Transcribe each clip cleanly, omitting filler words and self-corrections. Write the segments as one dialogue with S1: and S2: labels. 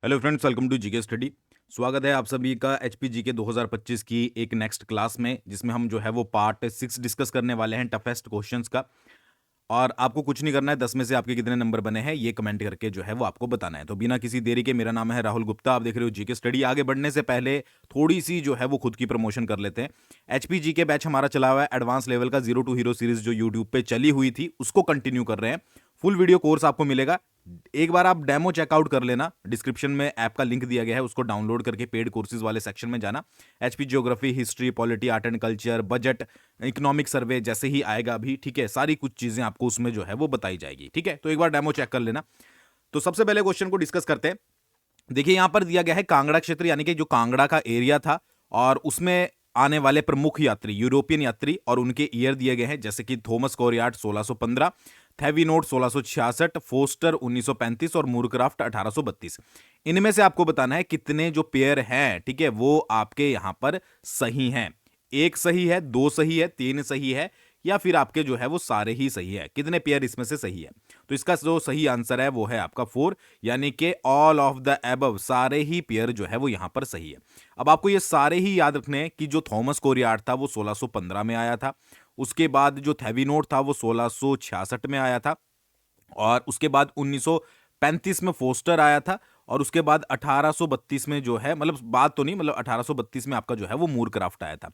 S1: Hello friends, welcome to GK study. स्वागत है आप सभी का एचपी जीके 2025 की एक नेक्स्ट क्लास में, जिसमें हम जो है वो पार्ट 6 डिस्कस करने वाले हैं टफेस्ट क्वेश्चंस का। और आपको कुछ नहीं करना है, 10 में से आपके कितने नंबर बने हैं ये कमेंट करके जो है वो आपको बताना है। तो बिना किसी देरी के, मेरा नाम है राहुल गुप्ता, आप देख रहे हो जीके स्टडी। आगे बढ़ने से पहले थोड़ी सी जो है वो खुद की प्रमोशन कर लेते हैं। एचपी जीके बैच हमारा चला हुआ है एडवांस लेवल का, जीरो टू हीरो सीरीज जो यूट्यूब पे चली हुई थी उसको कंटिन्यू कर रहे हैं। फुल वीडियो कोर्स आपको मिलेगा। एक बार आप डेमो चेकआउट कर लेना, डिस्क्रिप्शन में ऐप का लिंक दिया गया है, उसको डाउनलोड करके पेड कोर्सेज वाले सेक्शन में जाना। HP geography, history, polity, art and culture, budget, economic survey जैसे ही आएगा अभी, ठीक है, सारी कुछ चीजें आपको उसमें जो है वो बताई जाएगी। ठीक है, तो एक बार डेमो चेक कर लेना। तो सबसे पहले क्वेश्चन को डिस्कस करते हैं। देखिए यहां पर दिया गया है कांगड़ा क्षेत्र, यानी कि जो कांगड़ा का एरिया था, और उसमें आने वाले प्रमुख यात्री, यूरोपियन यात्री, और उनके ईयर दिए गए हैं, जैसे कि थॉमस कॉरियार्ड 1615, थेविनोट 1666, फोस्टर 1935 और मूरक्राफ्ट 1832। इनमें से आपको बताना है कितने जो पेयर हैं, ठीक है, वो आपके यहां पर सही हैं। एक सही है, दो सही है, तीन सही है, या फिर आपके जो है वो सारे ही सही है। कितने पेयर इसमें से सही है? तो इसका जो सही आंसर है वो है आपका 4, यानी कि ऑल ऑफ द एबव, सारे ही पेयर जो है वो यहां पर सही है। अब आपको ये सारे ही याद रखने हैं कि जो थॉमस कोरियार्ड था वो 1615 में आया था, उसके बाद जो थेविनोट था वो 1666 में आया था, और उसके बाद 1935 में फोस्टर आया था, और उसके बाद 1832 में जो है, मतलब बात तो नहीं, मतलब 1832 में आपका जो है वो मूरक्राफ्ट आया था।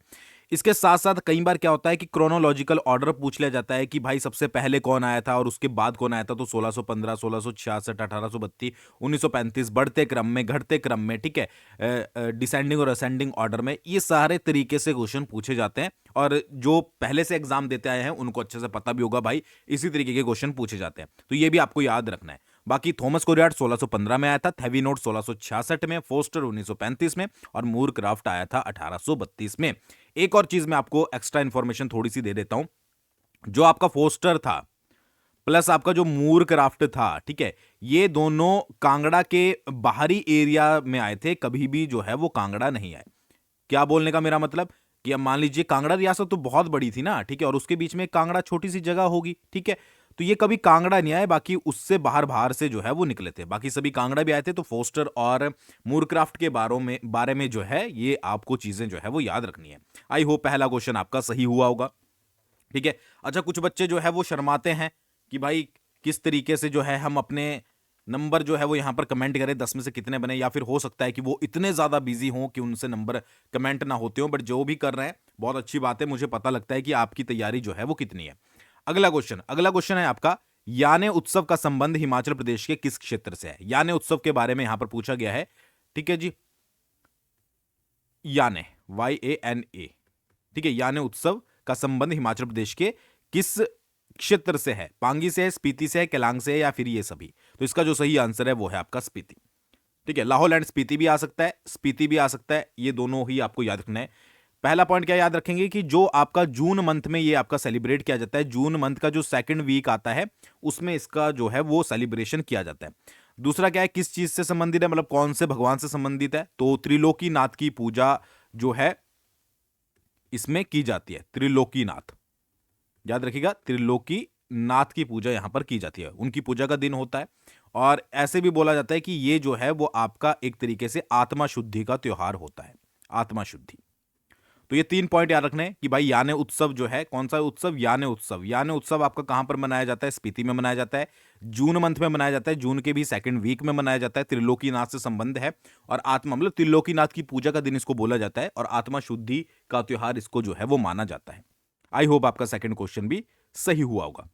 S1: इसके साथ साथ कई बार क्या होता है कि क्रोनोलॉजिकल ऑर्डर पूछ लिया जाता है कि भाई सबसे पहले कौन आया था और उसके बाद कौन आया था। तो 1615, 1666, 1832, 1935, बढ़ते क्रम में, घटते क्रम में, ठीक है, डिसेंडिंग और असेंडिंग ऑर्डर में, ये सारे तरीके से क्वेश्चन पूछे जाते हैं। और जो पहले से एग्जाम देते आए हैं उनको अच्छे से पता भी होगा भाई, इसी तरीके के क्वेश्चन पूछे जाते हैं, तो ये भी आपको याद रखना है। बाकी थॉमस कोरियार्ड 1615 में आया था, थेविनोट 1666 में, फोस्टर 1935 में, और मूरक्राफ्ट आया था 1832 में। एक और चीज मैं आपको एक्स्ट्रा इंफॉर्मेशन थोड़ी सी दे देता हूं। जो आपका फोस्टर था प्लस आपका जो मूरक्राफ्ट था, ठीक है, ये दोनों कांगड़ा के बाहरी एरिया में आए थे, कभी भी जो है वो कांगड़ा नहीं आए। क्या बोलने का मेरा मतलब कि अब मान लीजिए कांगड़ा रियासत तो बहुत बड़ी थी ना, ठीक है, और उसके बीच में कांगड़ा छोटी सी जगह होगी, ठीक है, तो ये कभी कांगड़ा नहीं आए, बाकी उससे बाहर बाहर से जो है वो निकले थे। बाकी सभी कांगड़ा भी आए थे। तो फोस्टर और मूरक्राफ्ट के बारे में जो है ये आपको चीजें जो है वो याद रखनी है। आई होप पहला क्वेश्चन आपका सही हुआ होगा। ठीक है। अच्छा, कुछ बच्चे जो है वो शर्माते हैं कि भाई किस तरीके से जो है हम अपने नंबर जो है वो यहां पर कमेंट करें, 10 में से कितने बने, या फिर हो सकता है कि वो इतने ज्यादा बिजी हों कि उनसे नंबर कमेंट ना होते हो। बट जो भी कर रहे हैं बहुत अच्छी बात है, मुझे पता लगता है कि आपकी तैयारी जो है वो कितनी है। अगला क्वेश्चन है आपका, याने उत्सव का संबंध हिमाचल प्रदेश के किस क्षेत्र से है? याने उत्सव के बारे में यहां पर पूछा गया है। ठीक है जी, याने, YANA, ठीक है, यानी उत्सव का संबंध हिमाचल प्रदेश के किस क्षेत्र से है? पांगी से है, स्पीति से है, केलांग से है, या फिर ये सभी? तो इसका जो सही आंसर है वो है आपका स्पीति। ठीक है, लाहौल एंड स्पीति भी आ सकता है, स्पीति भी आ सकता है, ये दोनों ही आपको याद रखना है। पहला पॉइंट क्या याद रखेंगे कि जो आपका जून मंथ में ये आपका सेलिब्रेट किया जाता है, जून मंथ का जो सेकंड वीक आता है उसमें इसका जो है वो सेलिब्रेशन किया जाता है। दूसरा क्या है, किस चीज से संबंधित है, मतलब कौन से भगवान से संबंधित है? तो त्रिलोकीनाथ की पूजा जो है इसमें की जाती है। त्रिलोकीनाथ, याद रखिएगा, त्रिलोकी नाथ की पूजा यहां पर की जाती है, उनकी पूजा का दिन होता है। और ऐसे भी बोला जाता है कि ये जो है वो आपका एक तरीके से आत्मा शुद्धि का त्योहार होता है, आत्मा शुद्धि। तो ये 3 पॉइंट याद रखने कि भाई याने उत्सव जो है, कौन सा उत्सव? याने उत्सव। याने उत्सव आपका कहां पर मनाया जाता है? स्पीति में मनाया जाता है, जून मंथ में मनाया जाता है, जून के भी सेकंड वीक में मनाया जाता है। त्रिलोकीनाथ से संबंध है, और आत्मा मतलब त्रिलोकीनाथ की पूजा का दिन इसको बोला जाता है, और आत्मा शुद्धि का त्योहार इसको जो है वो माना जाता है। आई होप आपका सेकंड क्वेश्चन भी सही हुआ होगा।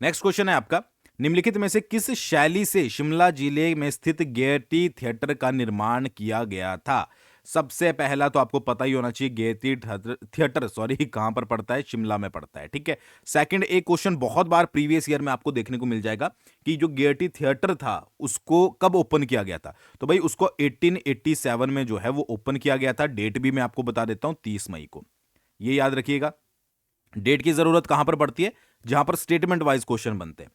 S1: नेक्स्ट क्वेश्चन है आपका, निम्नलिखित में से किस शैली से शिमला जिले में स्थित गेयटी थिएटर का निर्माण किया गया था? सबसे पहला तो आपको पता ही होना चाहिए गेयटी थिएटर सॉरी कहां पर पड़ता है? शिमला में पड़ता है। ठीक है। सेकंड, एक क्वेश्चन बहुत बार प्रीवियस ईयर में आपको देखने को मिल जाएगा कि जो गेयटी थिएटर था उसको कब ओपन किया गया था? तो भाई उसको 1887 में जो है वो ओपन किया गया था। डेट भी मैं आपको बता देता हूं, 30 मई को। ये याद रखिएगा। डेट की जरूरत कहां पर पड़ती है? जहां पर स्टेटमेंट वाइज क्वेश्चन बनते हैं।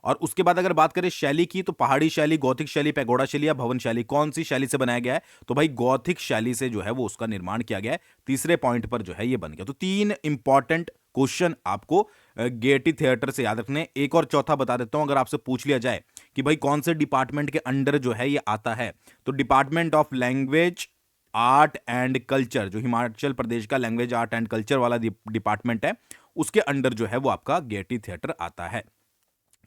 S1: और उसके बाद अगर बात करें शैली की, तो पहाड़ी शैली, गौथिक शैली, पैगोडा शैली या भवन शैली, कौन सी शैली से बनाया गया है? तो भाई गौथिक शैली से जो है वो उसका निर्माण किया गया है। तीसरे पॉइंट पर जो है ये बन गया। तो 3 इंपॉर्टेंट क्वेश्चन आपको गेयटी थिएटर से याद रखने। एक और चौथा बता देता हूं, अगर आपसे पूछ लिया जाए कि भाई कौन से डिपार्टमेंट के अंडर जो है ये आता है, तो department of language art and culture, जो हिमाचल प्रदेश का लैंग्वेज आर्ट एंड कल्चर वाला डिपार्टमेंट है, उसके अंडर जो है वो आपका गेयटी थिएटर आता है।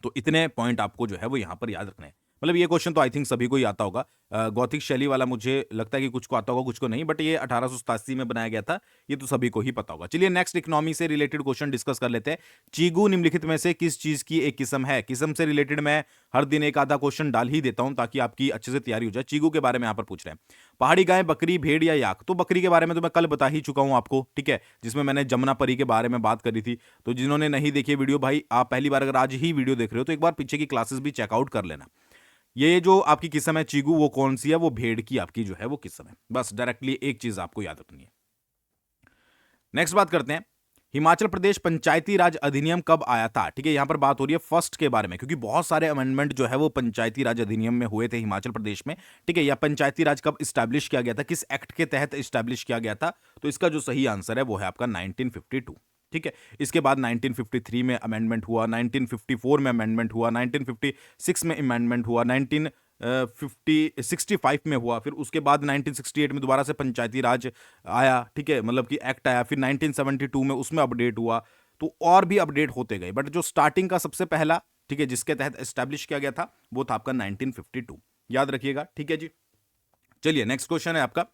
S1: तो इतने पॉइंट आपको जो है वो यहां पर याद रखने हैं। मतलब ये क्वेश्चन तो आई थिंक सभी को ही आता होगा। गौथिक शैली वाला मुझे लगता है कि कुछ को आता होगा, कुछ को नहीं, बट ये 1887 में बनाया गया था, ये तो सभी को ही पता होगा। चलिए नेक्स्ट इकोनॉमी से रिलेटेड क्वेश्चन डिस्कस कर लेते हैं। चीगू निम्नलिखित में से किस चीज की एक किस्म है? किस्म से रिलेटेड मैं हर दिन एक आधा क्वेश्चन डाल ही देता हूं ताकि आपकी अच्छे से तैयारी हो जाए। चीगू के बारे में यहां पर पूछ रहे हैं, पहाड़ी गाय, बकरी, भेड़ या याक? तो बकरी के बारे में तो मैं कल बता ही चुका हूं आपको, ठीक है, जिसमें मैंने जमुना परी के बारे में बात करी थी। तो जिन्होंने नहीं देखी वीडियो, भाई आप पहली बार अगर आज ही वीडियो देख रहे हो तो एक बार पीछे की क्लासेस भी चेकआउट कर लेना। ये जो आपकी किस्म है चीगू, वो कौन सी है? वो भेड़ की आपकी जो है वो किस्म है। बस डायरेक्टली एक चीज आपको याद रखनी है। नेक्स्ट बात करते हैं, हिमाचल प्रदेश पंचायती राज अधिनियम कब आया था? ठीक है, यहां पर बात हो रही है फर्स्ट के बारे में, क्योंकि बहुत सारे अमेंडमेंट जो है वो पंचायती राज अधिनियम में हुए थे हिमाचल प्रदेश में। ठीक है, या पंचायती राज कब स्टैब्लिश किया गया था, किस एक्ट के तहत स्टैब्लिश किया गया था? तो इसका जो सही आंसर है वो है आपका 1952। ठीक है, इसके बाद 1953 में अमेंडमेंट हुआ, 1954 में अमेंडमेंट हुआ, 1956 में अमेंडमेंट हुआ, 1965 में हुआ, फिर उसके बाद 1968 में दोबारा से पंचायती राज आया। ठीक है, मतलब कि एक्ट आया, फिर 1972 में उसमें अपडेट हुआ, तो और भी अपडेट होते गए, बट जो स्टार्टिंग का सबसे पहला, ठीक है, जिसके तहत एस्टैब्लिश किया गया था वो था आपका 1952, याद रखिएगा। ठीक है जी, चलिए नेक्स्ट क्वेश्चन है आपका,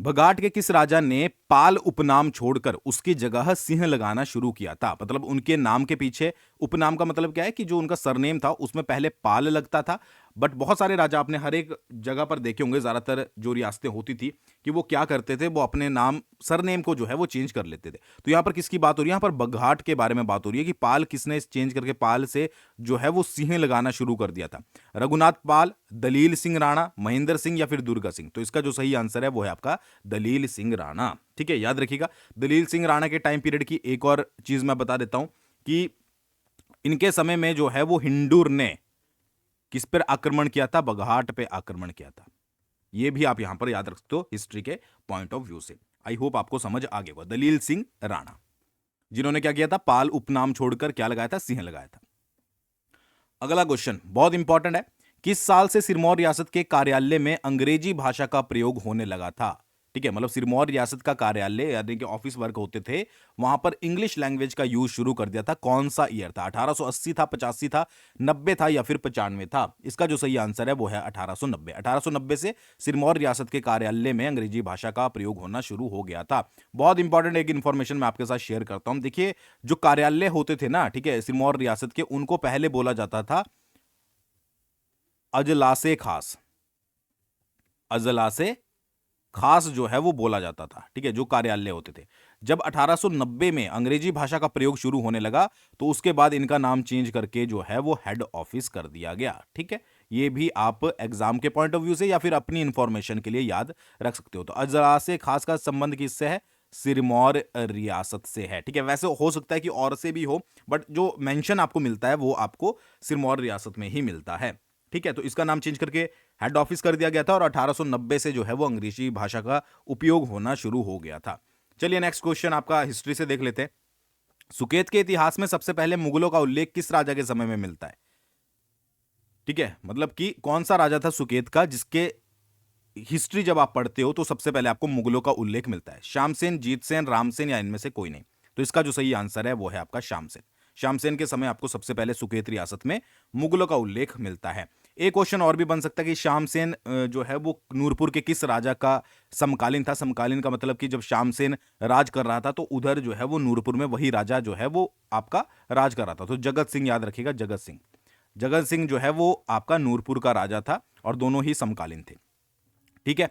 S1: बघाट के किस राजा ने पाल उपनाम छोड़कर उसकी जगह सिंह लगाना शुरू किया था? मतलब उनके नाम के पीछे उपनाम का मतलब क्या है कि जो उनका सरनेम था उसमें पहले पाल लगता था, बट बहुत सारे राजा आपने हर एक जगह पर देखे होंगे, ज्यादातर जो रियासतें होती थी कि वो क्या करते थे, वो अपने नाम सरनेम को जो है वो चेंज कर लेते थे। तो यहां पर किसकी बात हो रही है? यहां पर बघाट के बारे में बात हो रही है कि पाल किसने चेंज करके पाल से जो है वो सिंह लगाना शुरू कर दिया था। रघुनाथ पाल, दलील सिंह राणा, महेंद्र सिंह या फिर दुर्गा सिंह? तो इसका जो सही आंसर है वो है आपका दलील सिंह राणा। ठीक है, याद रखिएगा। दलील सिंह राणा के टाइम पीरियड की एक और चीज मैं बता देता हूं कि इनके समय में जो है वो हिंदूर ने किस पर आक्रमण किया था? बघाट पे आक्रमण किया था। ये भी आप यहां पर याद रख सकते हो हिस्ट्री के पॉइंट ऑफ व्यू से। आई होप आपको समझ आ गया होगा। दलील सिंह राणा, जिन्होंने क्या किया था? पाल उपनाम छोड़कर क्या लगाया था? सिंह लगाया था। अगला क्वेश्चन बहुत इंपॉर्टेंट है, किस साल से सिरमौर रियासत के कार्यालय में अंग्रेजी भाषा का प्रयोग होने लगा था? ठीक है, मतलब सिरमौर रियासत का कार्यालय यानी कि ऑफिस वर्क होते थे, वहां पर इंग्लिश लैंग्वेज का यूज शुरू कर दिया था। कौन सा ईयर था? 1880 था, 85 था, 90 था या फिर 95 था? इसका जो सही आंसर है वो है 1890। 1890 से सिरमौर रियासत के कार्यालय में अंग्रेजी भाषा का प्रयोग होना शुरू हो गया था। बहुत इंपॉर्टेंट एक इंफॉर्मेशन मैं आपके साथ शेयर करता हूं। देखिए, जो कार्यालय होते थे ना, ठीक है, सिरमौर रियासत के, उनको पहले बोला जाता था अजलासे खास। अजलासे खास जो है वो बोला जाता था। ठीक है, जो कार्यालय होते थे। जब 1890 में अंग्रेजी भाषा का प्रयोग शुरू होने लगा तो उसके बाद इनका नाम चेंज करके जो है वो हेड ऑफिस कर दिया गया। ठीक है, ये भी आप एग्जाम के पॉइंट ऑफ व्यू से या फिर अपनी इंफॉर्मेशन के लिए याद रख सकते हो। तो अजलासे खास का संबंध किससे है? सिरमौर रियासत से है। ठीक है, वैसे हो सकता है कि और से भी हो, बट जो मेंशन आपको मिलता है वो आपको सिरमौर रियासत में ही मिलता है। ठीक है, तो इसका नाम चेंज करके हेड ऑफिस कर दिया गया था और 1890 से जो है वो अंग्रेजी भाषा का उपयोग होना शुरू हो गया था। चलिए नेक्स्ट क्वेश्चन आपका हिस्ट्री से देख लेते हैं। सुकेत के इतिहास में सबसे पहले मुगलों का उल्लेख किस राजा के समय में मिलता है? ठीक है, मतलब कि कौन सा राजा था सुकेत का जिसके हिस्ट्री जब आप पढ़ते हो तो सबसे पहले आपको मुगलों का उल्लेख मिलता है? श्यामसेन, जीतसेन, रामसेन या इनमें से कोई नहीं? तो इसका जो सही आंसर है वो है आपका श्यामसेन। श्यामसेन के समय आपको सबसे पहले सुकेत रियासत में मुगलों का उल्लेख मिलता है। एक क्वेश्चन और भी बन सकता है कि श्यामसेन जो है वो नूरपुर के किस राजा का समकालीन था? समकालीन का मतलब कि जब श्यामसेन राज कर रहा था तो उधर जो है वो नूरपुर में वही राजा जो है वो आपका राज कर रहा था। तो जगत सिंह, याद रखिएगा, जगत सिंह। जगत सिंह जो है वो आपका नूरपुर का राजा था और दोनों ही समकालीन थे। ठीक है,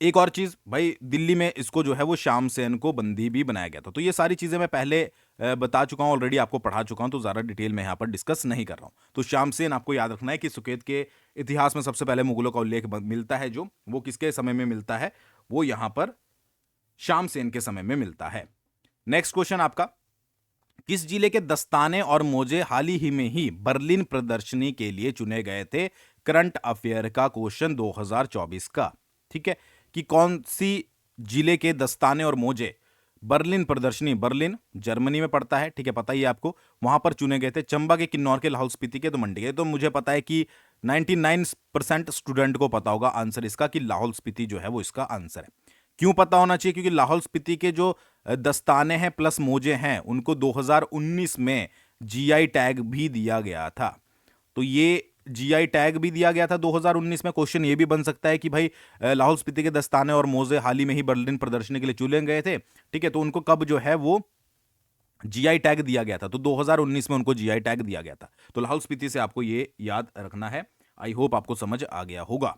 S1: एक और चीज भाई, दिल्ली में इसको जो है वो श्यामसेन को बंदी भी बनाया गया था। तो ये सारी चीजें मैं पहले बता चुका हूं, ऑलरेडी आपको पढ़ा चुका हूं, तो ज्यादा डिटेल में यहां पर डिस्कस नहीं कर रहा हूं। तो श्यामसेन आपको याद रखना है कि सुकेत के इतिहास में सबसे पहले मुगलों का उल्लेख मिलता है, जो वो किसके समय में मिलता है? वो यहां पर श्यामसेन के समय में मिलता है। नेक्स्ट क्वेश्चन आपका, किस जिले के दस्ताने और मोजे हाल ही में ही बर्लिन प्रदर्शनी के लिए चुने गए थे? करंट अफेयर का क्वेश्चन 2024 का। ठीक है, कि कौन सी जिले के दस्ताने और मोजे बर्लिन प्रदर्शनी, बर्लिन जर्मनी में पड़ता है, ठीक है, पता ही है आपको, वहां पर चुने गए थे। चंबा के, किन्नौर के, लाहौल स्पीति के, तो मंडी के। तो मुझे पता है कि 99% स्टूडेंट को पता होगा आंसर इसका कि लाहौल स्पीति जो है वो इसका आंसर है। क्यों पता होना चाहिए? क्योंकि लाहौल स्पीति के जो दस्ताने हैं प्लस मोजे हैं उनको 2019 में जीआई टैग भी दिया गया था। तो ये जीआई टैग भी दिया गया था 2019 में। क्वेश्चन ये भी बन सकता है कि भाई लाहौल स्पीति के दस्ताने और मोजे हाल ही में ही बर्लिन प्रदर्शनी के लिए चुने गए थे, ठीक है, तो उनको कब जो है वो जीआई टैग दिया गया था? तो 2019 में उनको जीआई टैग दिया गया था। तो लाहौल स्पीति से आपको ये याद रखना है। आई होप आपको समझ आ गया होगा।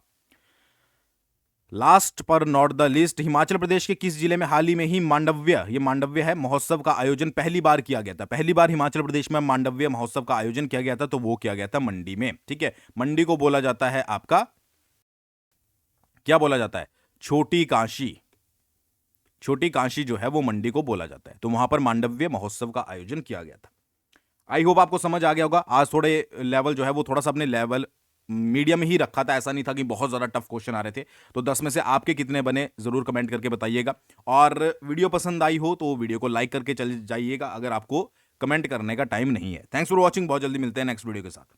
S1: लास्ट पर not the list, Himachal Pradesh के किस जिले में हाल ही में ही मांडव्य, ये मांडव्य है, महोत्सव का आयोजन पहली बार किया गया था? पहली बार हिमाचल प्रदेश में मांडव्य महोत्सव का आयोजन किया गया था, तो वो किया गया था मंडी में, ठीक है। मंडी को बोला जाता है आपका, क्या बोला जाता है? छोटी काशी। छोटी काशी जो है वो मंडी को बोला जाता है। तो वहां पर मांडव्य महोत्सव का आयोजन किया गया था। आई होप आपको समझ आ गया होगा। आज थोड़े लेवल जो है वो थोड़ा सा अपने लेवल मीडियम ही रखा था, ऐसा नहीं था कि बहुत ज्यादा टफ क्वेश्चन आ रहे थे। तो 10 में से आपके कितने बने जरूर कमेंट करके बताइएगा। और वीडियो पसंद आई हो तो वीडियो को लाइक करके चले जाइएगा अगर आपको कमेंट करने का टाइम नहीं है। थैंक्स फॉर वॉचिंग, बहुत जल्दी मिलते हैं नेक्स्ट वीडियो के साथ।